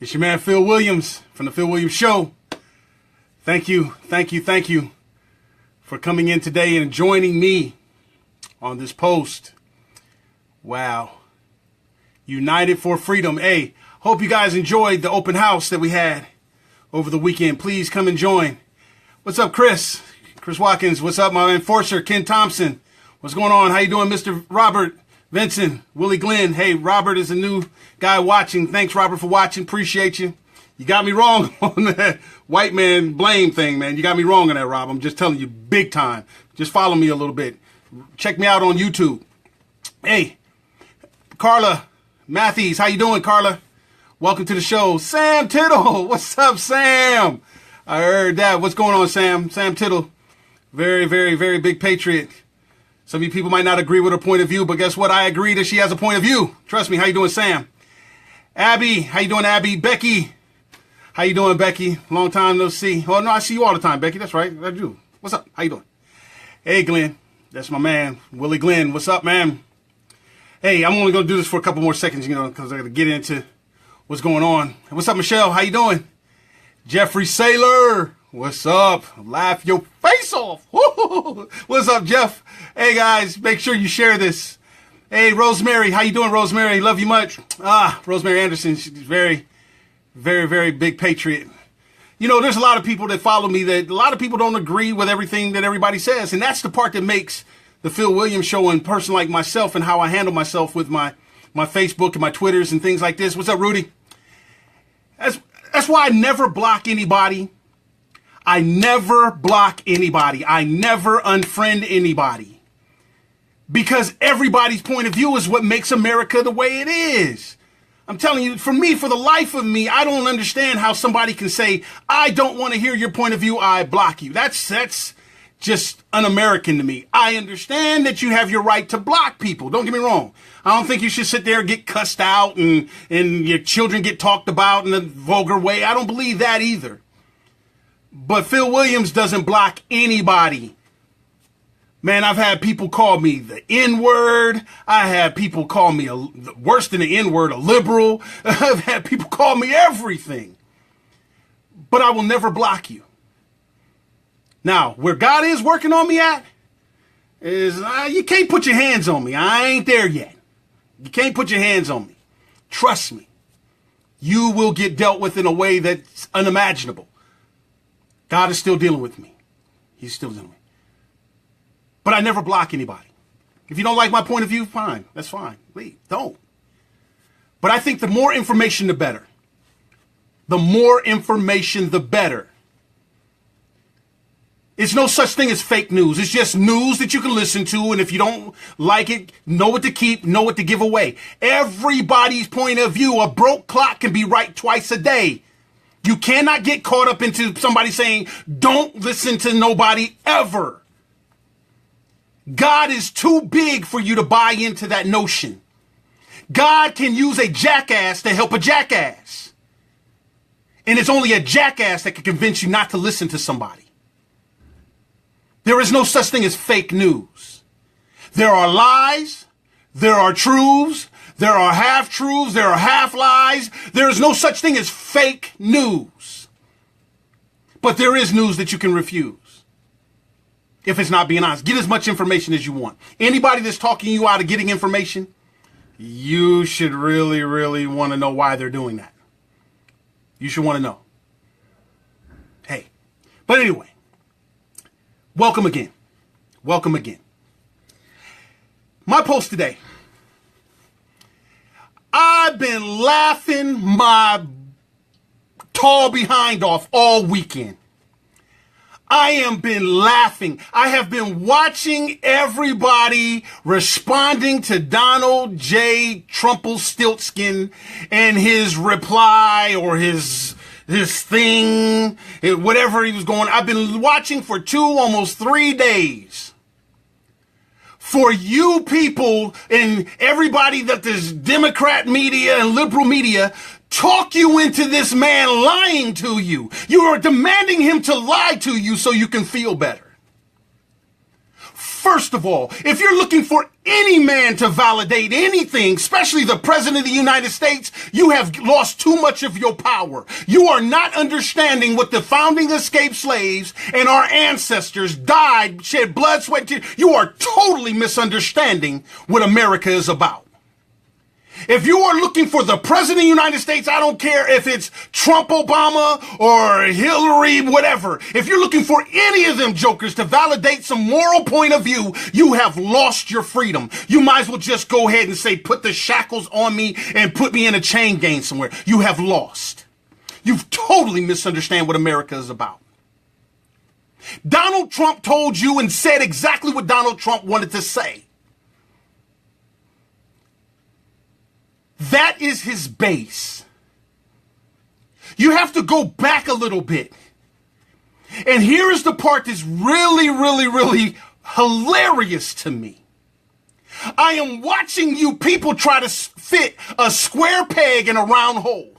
It's your man, Phil Williams from the Phil Williams Show. Thank you for coming in today and joining me on this post. Wow. United for Freedom. Hey, hope you guys enjoyed the open house that we had over the weekend. Please come and join. What's up, Chris? Chris Watkins. What's up, my enforcer, Ken Thompson? What's going on? How you doing, Mr. Robert Vincent? Willie Glenn. Hey, Robert is a new guy watching. Thanks, Robert, for watching. Appreciate you. You got me wrong on that white man blame thing, man. You got me wrong on that, Rob. I'm just telling you big time. Just follow me a little bit. Check me out on YouTube. Hey, Carla Matthews. How you doing, Carla? Welcome to the show. Sam Tittle. What's up, Sam? I heard that. What's going on, Sam? Sam Tittle. Very, very, very big patriot. Some of you people might not agree with her point of view, but guess what? I agree that she has a point of view. Trust me. How you doing, Sam? Abby. How you doing, Abby? Becky. How you doing, Becky? Long time no see. Oh, no, I see you all the time, Becky. That's right. I do. What's up? How you doing? Hey, Glenn. That's my man, Willie Glenn. What's up, man? Hey, I'm only going to do this for a couple more seconds, because I got to get into what's going on. What's up, Michelle? How you doing? Jeffrey Saylor. What's up? Laugh your face off. What's up, Jeff? Hey, guys, make sure you share this. Hey, Rosemary. How you doing, Rosemary? Love you much. Rosemary Anderson. She's very, very, very big patriot. There's a lot of people that follow me that a lot of people don't agree with everything that everybody says. And that's the part that makes the Phil Williams Show and a person like myself and how I handle myself with my Facebook and my Twitters and things like this. What's up, Rudy? That's why I never block anybody. I never block anybody. I never unfriend anybody. Because everybody's point of view is what makes America the way it is. I'm telling you, for me, for the life of me, I don't understand how somebody can say, I don't want to hear your point of view, I block you. That's just un-American to me. I understand that you have your right to block people. Don't get me wrong. I don't think you should sit there and get cussed out and your children get talked about in a vulgar way. I don't believe that either. But Phil Williams doesn't block anybody. Man, I've had people call me the N-word. I had people call me worse than the N-word, a liberal. I've had people call me everything. But I will never block you. Now, where God is working on me at is you can't put your hands on me. I ain't there yet. You can't put your hands on me. Trust me. You will get dealt with in a way that's unimaginable. God is still dealing with me. He's still dealing with me. But I never block anybody. If you don't like my point of view, fine. That's fine. Leave. Don't. But I think the more information, the better. The more information, the better. It's no such thing as fake news. It's just news that you can listen to. And if you don't like it, know what to keep, know what to give away. Everybody's point of view, a broke clock can be right twice a day. You cannot get caught up into somebody saying, don't listen to nobody ever. God is too big for you to buy into that notion. God can use a jackass to help a jackass. And it's only a jackass that can convince you not to listen to somebody. There is no such thing as fake news. There are lies. There are truths. There are half-truths. There are half-lies. There is no such thing as fake news. But there is news that you can refuse. If it's not being honest. Get as much information as you want. Anybody that's talking you out of getting information, you should really, really want to know why they're doing that. You should want to know. Hey. But anyway. Welcome again. Welcome again. My post today. I've been laughing my tall behind off all weekend. I have been laughing. I have been watching everybody responding to Donald J. Trumpelstiltskin and his reply or his thing, whatever he was going. I've been watching for almost 3 days. For you people and everybody that this Democrat media and liberal media talk you into this man lying to you. You are demanding him to lie to you so you can feel better. First of all, if you're looking for any man to validate anything, especially the President of the United States, you have lost too much of your power. You are not understanding what the founding escaped slaves and our ancestors died, shed blood, sweat, and tears. You are totally misunderstanding what America is about. If you are looking for the President of the United States, I don't care if it's Trump, Obama, or Hillary, whatever. If you're looking for any of them jokers to validate some moral point of view, you have lost your freedom. You might as well just go ahead and say, put the shackles on me and put me in a chain gang somewhere. You have lost. You've totally misunderstand what America is about. Donald Trump told you and said exactly what Donald Trump wanted to say. That is his base. You have to go back a little bit. And here is the part that's really, really, really hilarious to me. I am watching you people try to fit a square peg in a round hole.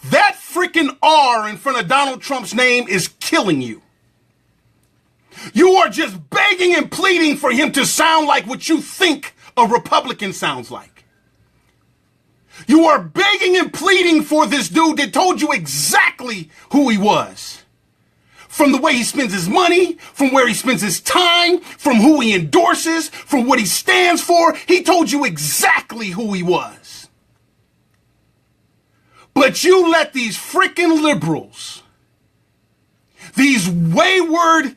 That freaking R in front of Donald Trump's name is killing you. You are just begging and pleading for him to sound like what you think a Republican sounds like. You are begging and pleading for this dude that told you exactly who he was. From the way he spends his money, from where he spends his time, from who he endorses, from what he stands for. He told you exactly who he was. But you let these freaking liberals, these wayward,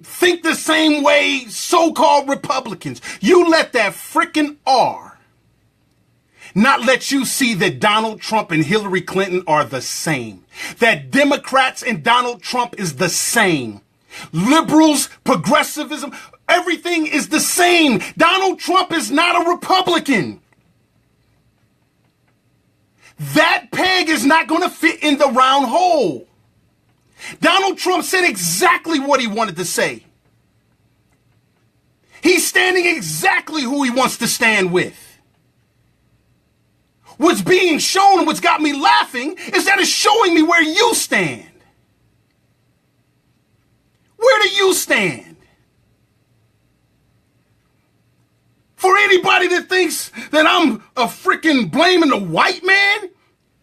think the same way so-called Republicans, you let that freaking R not let you see that Donald Trump and Hillary Clinton are the same. That Democrats and Donald Trump is the same. Liberals, progressivism, everything is the same. Donald Trump is not a Republican. That peg is not going to fit in the round hole. Donald Trump said exactly what he wanted to say. He's standing exactly who he wants to stand with. What's being shown and what's got me laughing is that it's showing me where you stand. Where do you stand? For anybody that thinks that I'm a freaking blaming the white man,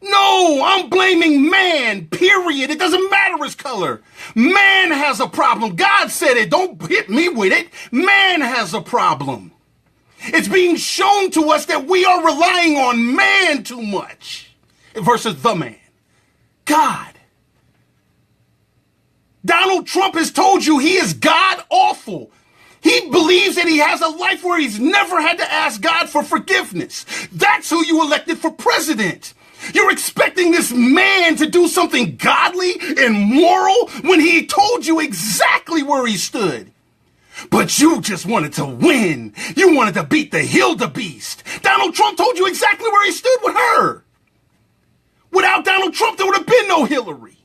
no, I'm blaming man, period. It doesn't matter his color. Man has a problem. God said it. Don't hit me with it. Man has a problem. It's being shown to us that we are relying on man too much versus the man. God. Donald Trump has told you he is God awful. He believes that he has a life where he's never had to ask God for forgiveness. That's who you elected for president. You're expecting this man to do something godly and moral when he told you exactly where he stood. But you just wanted to win. You wanted to beat the Hildebeest. Donald Trump told you exactly where he stood with her. Without Donald Trump, there would have been no Hillary.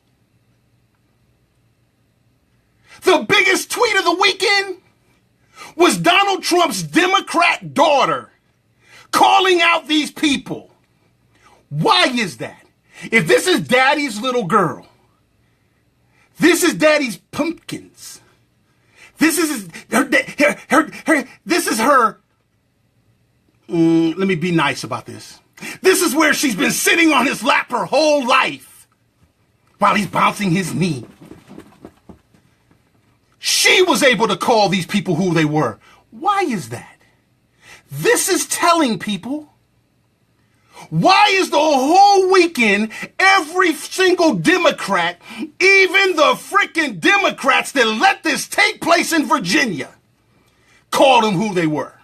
The biggest tweet of the weekend was Donald Trump's Democrat daughter calling out these people. Why is that? If this is daddy's little girl, this is daddy's pumpkins. This is her. Let me be nice about this. This is where she's been sitting on his lap her whole life while he's bouncing his knee. She was able to call these people who they were. Why is that? This is telling people. Why is the whole weekend every single Democrat, even the freaking Democrats that let this take place in Virginia, called them who they were?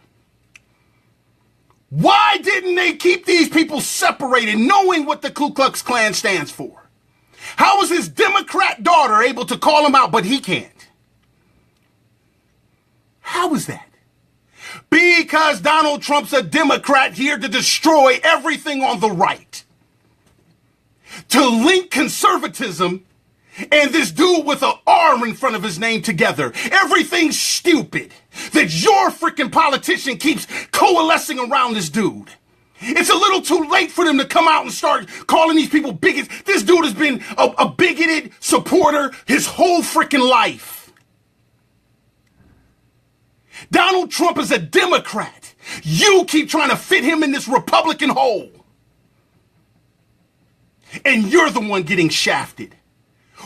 Why didn't they keep these people separated, knowing what the Ku Klux Klan stands for? How was his Democrat daughter able to call him out, but he can't? How is that? Because Donald Trump's a Democrat here to destroy everything on the right. To link conservatism and this dude with an R in front of his name together. Everything's stupid. That your freaking politician keeps coalescing around this dude. It's a little too late for them to come out and start calling these people bigots. This dude has been a bigoted supporter his whole freaking life. Donald Trump is a Democrat. You keep trying to fit him in this Republican hole. And you're the one getting shafted.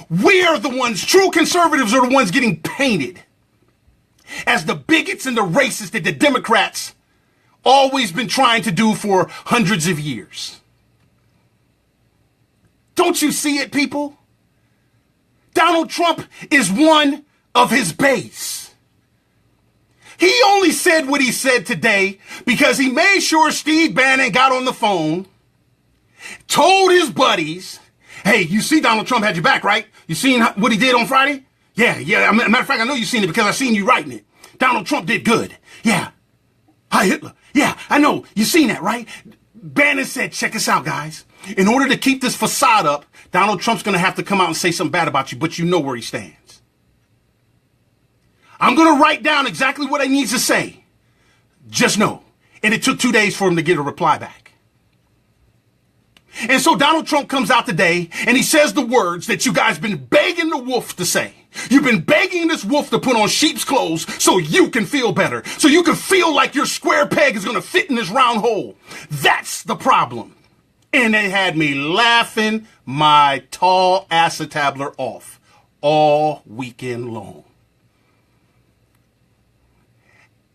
We're the ones, true conservatives are the ones getting painted as the bigots and the racists that the Democrats always been trying to do for hundreds of years. Don't you see it, people? Donald Trump is one of his base. He only said what he said today because he made sure Steve Bannon got on the phone, told his buddies, hey, you see Donald Trump had your back, right? You seen what he did on Friday? Yeah. Matter of fact, I know you seen it because I seen you writing it. Donald Trump did good. Yeah. Hi, Hitler. Yeah, I know. You seen that, right? Bannon said, check us out, guys. In order to keep this facade up, Donald Trump's going to have to come out and say something bad about you, but you know where he stands. I'm going to write down exactly what he needs to say. Just know. And it took 2 days for him to get a reply back. And so Donald Trump comes out today and he says the words that you guys been begging the wolf to say. You've been begging this wolf to put on sheep's clothes so you can feel better, so you can feel like your square peg is going to fit in this round hole. That's the problem. And they had me laughing my tall acetabler off all weekend long.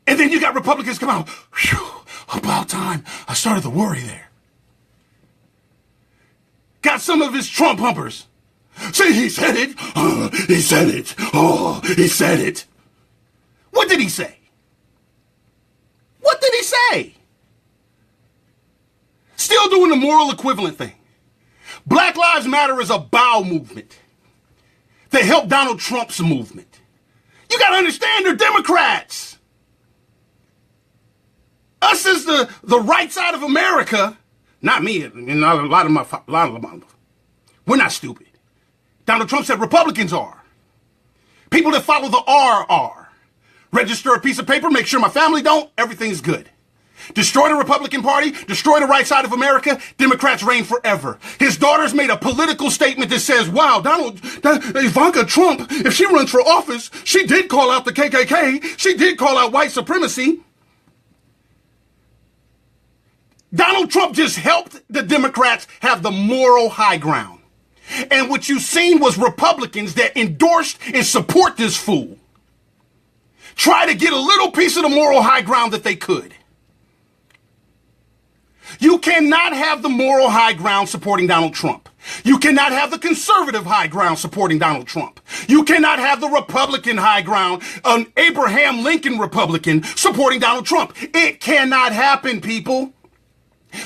And then you got Republicans come out. Whew, about time. I started to worry there. Got some of his Trump humpers. See, he said it. He said it. Oh, he said it. What did he say? What did he say? Still doing the moral equivalent thing. Black Lives Matter is a bowel movement that helped Donald Trump's movement. You got to understand they're Democrats. Us as the right side of America, not me, and a lot of them, we're not stupid. Donald Trump said Republicans are. People that follow the R are. Register a piece of paper, make sure my family don't, everything's good. Destroy the Republican Party, destroy the right side of America, Democrats reign forever. His daughter's made a political statement that says, wow, Ivanka Trump, if she runs for office, she did call out the KKK, she did call out white supremacy. Donald Trump just helped the Democrats have the moral high ground. And what you've seen was Republicans that endorsed and support this fool try to get a little piece of the moral high ground that they could. You cannot have the moral high ground supporting Donald Trump. You cannot have the conservative high ground supporting Donald Trump. You cannot have the Republican high ground, an Abraham Lincoln Republican supporting Donald Trump. It cannot happen, people.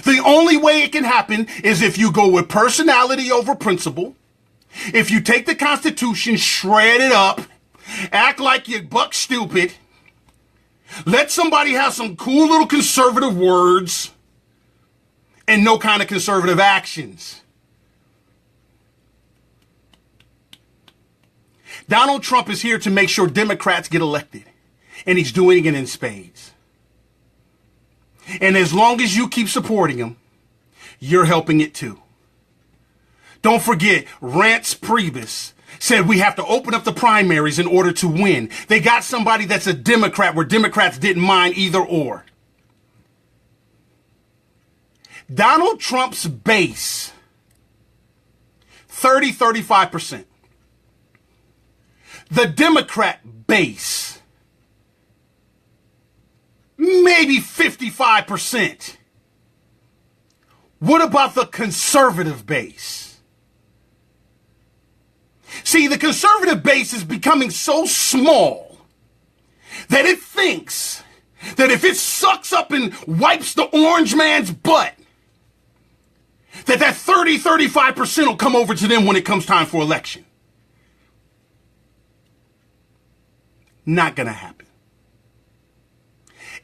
The only way it can happen is if you go with personality over principle, if you take the Constitution, shred it up, act like you're buck stupid, let somebody have some cool little conservative words, and no kind of conservative actions. Donald Trump is here to make sure Democrats get elected, and he's doing it in spades. And as long as you keep supporting him, you're helping it too. Don't forget, Reince Priebus said we have to open up the primaries in order to win. They got somebody that's a Democrat where Democrats didn't mind either or. Donald Trump's base, 35%. The Democrat base, maybe 55%. What about the conservative base? See, the conservative base is becoming so small that it thinks that if it sucks up and wipes the orange man's butt, that 35% will come over to them when it comes time for election. Not gonna happen.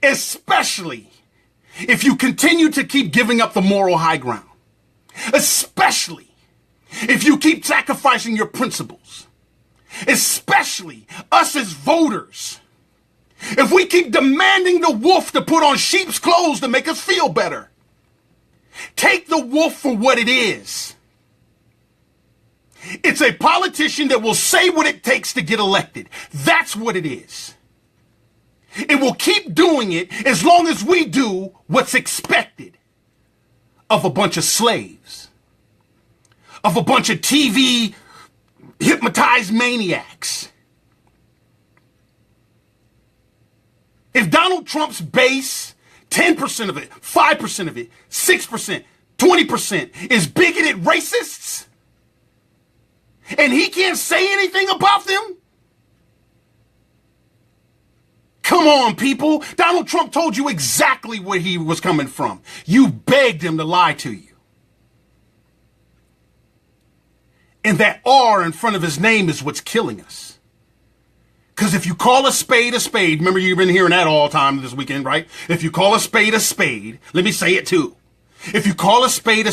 Especially if you continue to keep giving up the moral high ground. Especially if you keep sacrificing your principles. Especially us as voters. If we keep demanding the wolf to put on sheep's clothes to make us feel better. Take the wolf for what it is. It's a politician that will say what it takes to get elected. That's what it is. It will keep doing it as long as we do what's expected of a bunch of slaves, of a bunch of TV hypnotized maniacs. If Donald Trump's base, 10% of it, 5% of it, 6%, 20% is bigoted racists, and he can't say anything about them, come on, people. Donald Trump told you exactly where he was coming from. You begged him to lie to you. And that R in front of his name is what's killing us. Because if you call a spade, remember you've been hearing that all the time this weekend, right? If you call a spade, let me say it too. If you call a spade,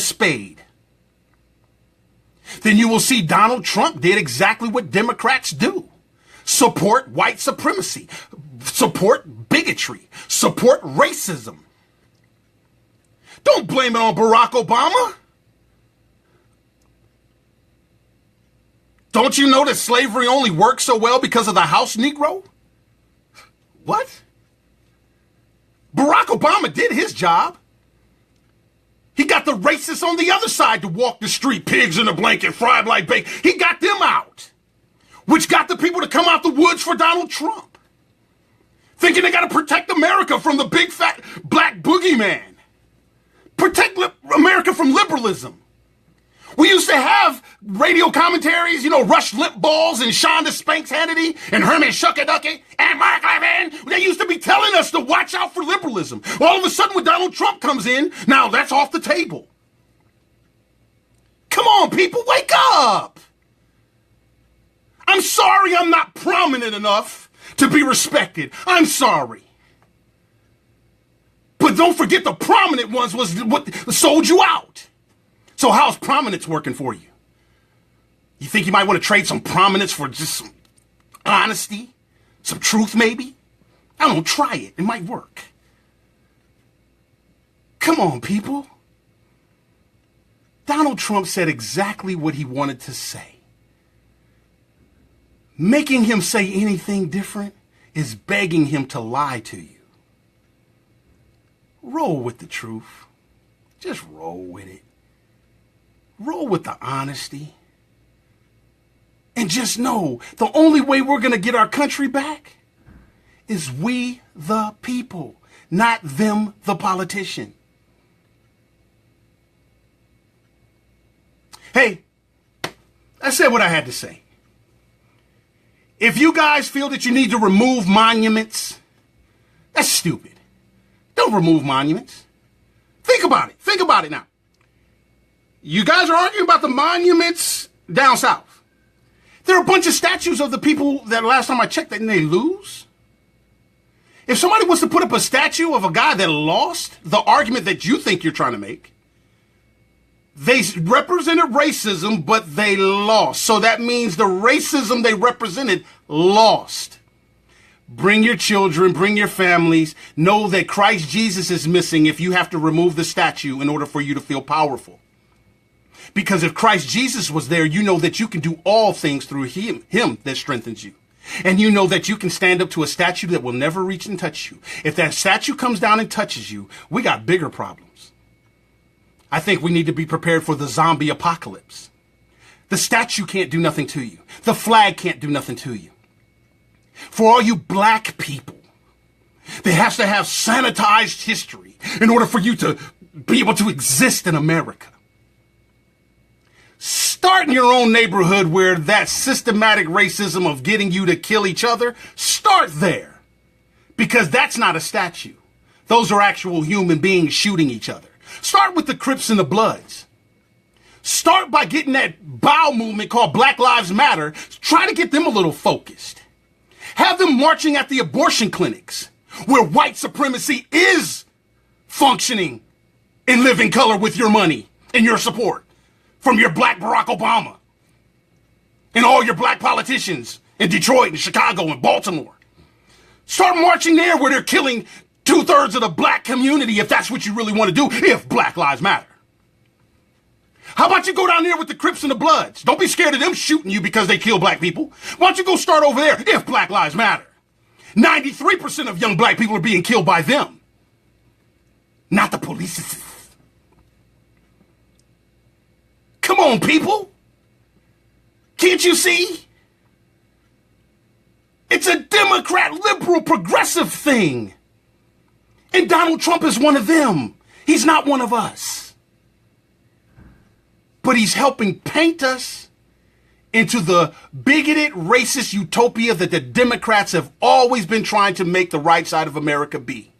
then you will see Donald Trump did exactly what Democrats do. Support white supremacy, support bigotry, support racism. Don't blame it on Barack Obama. Don't you know that slavery only worked so well because of the house Negro? What? Barack Obama did his job. He got the racists on the other side to walk the street, pigs in a blanket, fried like bacon. He got them out, which got the people to come out the woods for Donald Trump, thinking they got to protect America from the big fat black boogeyman. Protect America from liberalism. We used to have radio commentaries, you know, Rush Limbaugh's and Shonda Spanks Hannity and Herman Shuckaducky and Mark Levin. They used to be telling us to watch out for liberalism. All of a sudden, when Donald Trump comes in, now that's off the table. Come on, people, wake up. I'm sorry I'm not prominent enough to be respected. I'm sorry. But don't forget the prominent ones was what sold you out. So how's prominence working for you? You think you might want to trade some prominence for just some honesty? Some truth, maybe? I don't know, try it. It might work. Come on, people. Donald Trump said exactly what he wanted to say. Making him say anything different is begging him to lie to you. Roll with the truth. Just roll with it. Roll with the honesty. And just know the only way we're going to get our country back is we the people, not them the politician. Hey, I said what I had to say. If you guys feel that you need to remove monuments, that's stupid. Don't remove monuments. Think about it. Think about it now. You guys are arguing about the monuments down south. There are a bunch of statues of the people that last time I checked didn't they lose. If somebody wants to put up a statue of a guy that lost the argument that you think you're trying to make, they represented racism, but they lost. So that means the racism they represented lost. Bring your children, bring your families. Know that Christ Jesus is missing if you have to remove the statue in order for you to feel powerful. Because if Christ Jesus was there, you know that you can do all things through him that strengthens you. And you know that you can stand up to a statue that will never reach and touch you. If that statue comes down and touches you, we got bigger problems. I think we need to be prepared for the zombie apocalypse. The statue can't do nothing to you. The flag can't do nothing to you. For all you black people, there has to have sanitized history in order for you to be able to exist in America. Start in your own neighborhood where that systematic racism of getting you to kill each other, start there. Because that's not a statue. Those are actual human beings shooting each other. Start with the Crips and the Bloods. Start by getting that bowel movement called Black Lives Matter. Try to get them a little focused. Have them marching at the abortion clinics where white supremacy is functioning in living color with your money and your support from your black Barack Obama and all your black politicians in Detroit and Chicago and Baltimore. Start marching there where they're killing 2/3 of the black community if that's what you really want to do, if Black Lives Matter. How about you go down there with the Crips and the Bloods? Don't be scared of them shooting you because they kill black people. Why don't you go start over there if Black Lives Matter? 93% of young black people are being killed by them, not the police. Come on, people. Can't you see? It's a Democrat, liberal, progressive thing. And Donald Trump is one of them. He's not one of us. But he's helping paint us into the bigoted, racist utopia that the Democrats have always been trying to make the right side of America be.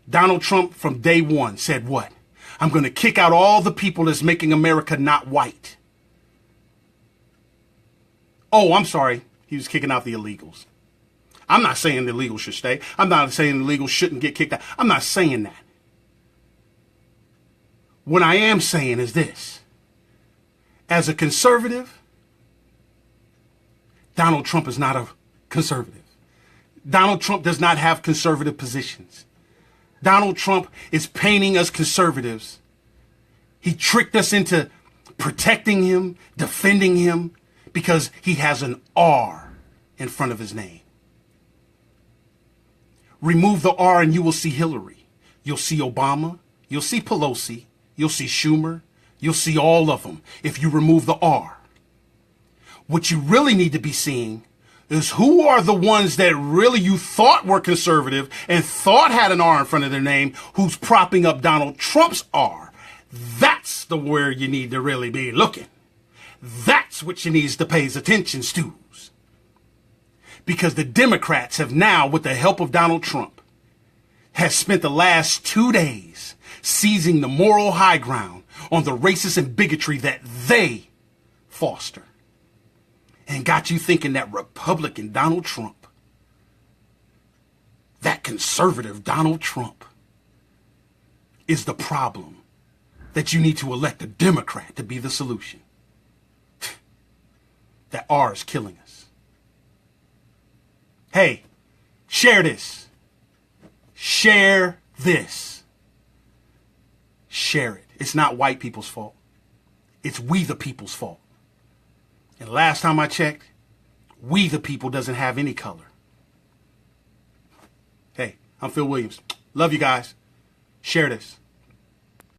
Donald Trump from day one said what? I'm going to kick out all the people that's making America not white. Oh, I'm sorry. He was kicking out the illegals. I'm not saying the illegals should stay. I'm not saying the illegals shouldn't get kicked out. I'm not saying that. What I am saying is this. As a conservative, Donald Trump is not a conservative. Donald Trump does not have conservative positions. Donald Trump is painting us conservatives. He tricked us into protecting him, defending him, because he has an R in front of his name. Remove the R and you will see Hillary. You'll see Obama. You'll see Pelosi. You'll see Schumer. You'll see all of them if you remove the R. What you really need to be seeing is who are the ones that really you thought were conservative and thought had an R in front of their name, who's propping up Donald Trump's R. That's the where you need to really be looking. That's what you need to pay attention to. Because the Democrats have now, with the help of Donald Trump, has spent the last 2 days seizing the moral high ground on the racism and bigotry that they foster. And got you thinking that Republican Donald Trump, that conservative Donald Trump, is the problem, that you need to elect a Democrat to be the solution. That R is killing us. Hey, share this. Share this. Share it. It's not white people's fault. It's we the people's fault. And last time I checked, we the people doesn't have any color. Hey, I'm Phil Williams. Love you guys. Share this.